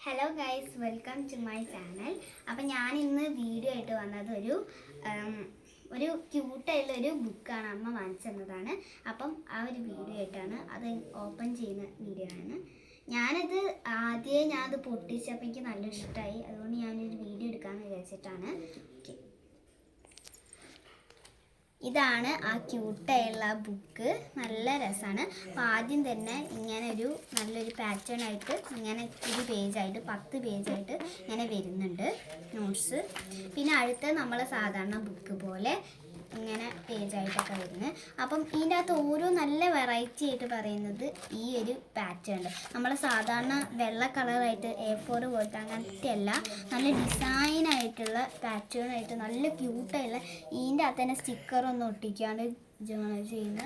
Hello guys, welcome to my channel. അപ്പം ഞാൻ ഇന്ന് വീഡിയോ ആയിട്ട് വന്നത് ഒരു ക്യൂട്ടായിട്ടുള്ളൊരു ബുക്കാണ്. അമ്മ വാങ്ങിച്ചു തന്നതാണ്. അപ്പം ആ ഒരു വീഡിയോ ആയിട്ടാണ് അത് ഓപ്പൺ ചെയ്യുന്ന വീഡിയോ ആണ്. ഞാനത് പൊട്ടിച്ചപ്പോൾ എനിക്ക് നല്ല ഇഷ്ടമായി. അതുകൊണ്ട് ഞാനൊരു വീഡിയോ എടുക്കാമെന്ന് വിചാരിച്ചിട്ടാണ്. ഓക്കെ, ഇതാണ് ആ ക്യൂട്ടായുള്ള ബുക്ക്. നല്ല രസമാണ്. അപ്പോൾ ആദ്യം തന്നെ ഇങ്ങനെ നല്ലൊരു പാറ്റേൺ ആയിട്ട് ഇങ്ങനെ ഒരു പേജായിട്ട് 10 പേജായിട്ട് ഇങ്ങനെ വരുന്നുണ്ട് നോട്ട്സ്. പിന്നെ അടുത്ത നമ്മളെ സാധാരണ ബുക്ക് പോലെ ഇങ്ങനെ പേജായിട്ടൊക്കെ വരുന്നത്. അപ്പം ഇതിൻ്റെ അകത്ത് ഓരോ നല്ല വെറൈറ്റി ആയിട്ട് പറയുന്നത് ഈ ഒരു പാറ്റേൺ. നമ്മൾ സാധാരണ വെള്ള കളറായിട്ട് A4 പോലത്തെ അങ്ങനത്തെ അല്ല, നല്ല ഡിസൈനായിട്ടുള്ള പാറ്റേൺ ആയിട്ട് നല്ല ക്യൂട്ടായിട്ടുള്ള. ഇതിൻ്റെ അകത്ത് തന്നെ സ്റ്റിക്കറൊന്നും ഒട്ടിക്കാണ്ട് ജേണൽ ചെയ്യുന്ന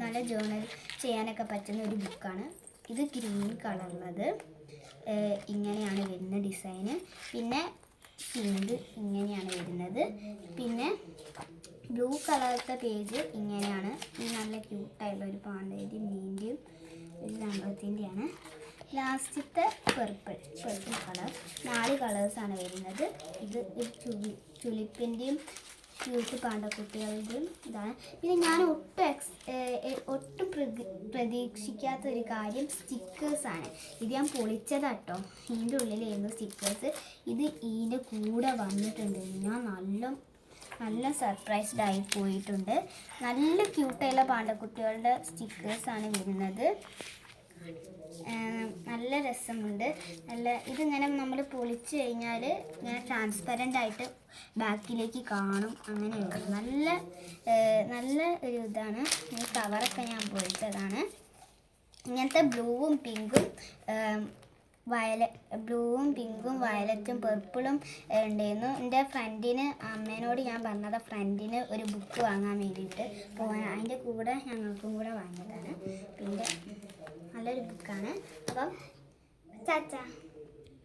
നല്ല ജേണൽ ചെയ്യാനൊക്കെ പറ്റുന്ന ഒരു ബുക്കാണ് ഇത്. ഗ്രീൻ കളറുള്ളത് ഇങ്ങനെയാണ് വരുന്ന ഡിസൈന്. പിന്നെ പിങ്ക് ഇങ്ങനെയാണ് വരുന്നത്. പിന്നെ ബ്ലൂ കളറത്തെ പേജ് ഇങ്ങനെയാണ്. ഈ നല്ല ക്യൂട്ടായിട്ടുള്ള ഒരു പാണ്ടേൻ്റെയും മീൻ്റെയും ഒരു സംഭവത്തിൻ്റെയാണ്. ലാസ്റ്റത്തെ പെർപ്പിൾ കളർ. 4 കളേഴ്സാണ് വരുന്നത്. ഇത് ഒരു ചുളിപ്പിൻ്റെയും ക്യൂട്ട് പാണ്ടക്കുട്ടികളുടെയും ഇതാണ്. പിന്നെ ഞാൻ ഒട്ടും പ്രതീക്ഷിക്കാത്ത ഒരു കാര്യം സ്റ്റിക്കേഴ്സാണ്. ഇത് ഞാൻ പൊളിച്ചതാട്ടോ. ഇതിൻ്റെ ഉള്ളിലായിരുന്നു സ്റ്റിക്കേഴ്സ്. ഇത് ഇതിൻ്റെ കൂടെ വന്നിട്ടുണ്ട്. ഞാൻ നല്ല സർപ്രൈസ്ഡ് ആയി പോയിട്ടുണ്ട്. നല്ല ക്യൂട്ടായിട്ടുള്ള പാണ്ടക്കുട്ടികളുടെ സ്റ്റിക്കേഴ്സാണ് വരുന്നത്. നല്ല രസമുണ്ട്. ഇതിങ്ങനെ നമ്മൾ പൊളിച്ച് കഴിഞ്ഞാൽ ഇങ്ങനെ ട്രാൻസ്പെറൻ്റ് ആയിട്ട് ബാക്കിലേക്ക് കാണും. അങ്ങനെയുണ്ട്. നല്ല ഒരു ഇതാണ്. ഈ കവറൊക്കെ ഞാൻ പൊളിച്ചതാണ്. ഇങ്ങനത്തെ ബ്ലൂവും പിങ്കും വയലറ്റും പെർപ്പിളും ഉണ്ടായിരുന്നു. എൻ്റെ ഫ്രണ്ടിന്, അമ്മേനോട് ഞാൻ പറഞ്ഞത് ഫ്രണ്ടിന് ഒരു ബുക്ക് വാങ്ങാൻ വേണ്ടിയിട്ട് പോകാൻ. അതിൻ്റെ കൂടെ ഞങ്ങൾക്കും കൂടെ വാങ്ങിയതാണ്. പിന്നെ നല്ലൊരു ബുക്കാണ്. അപ്പം ചാച്ചാ.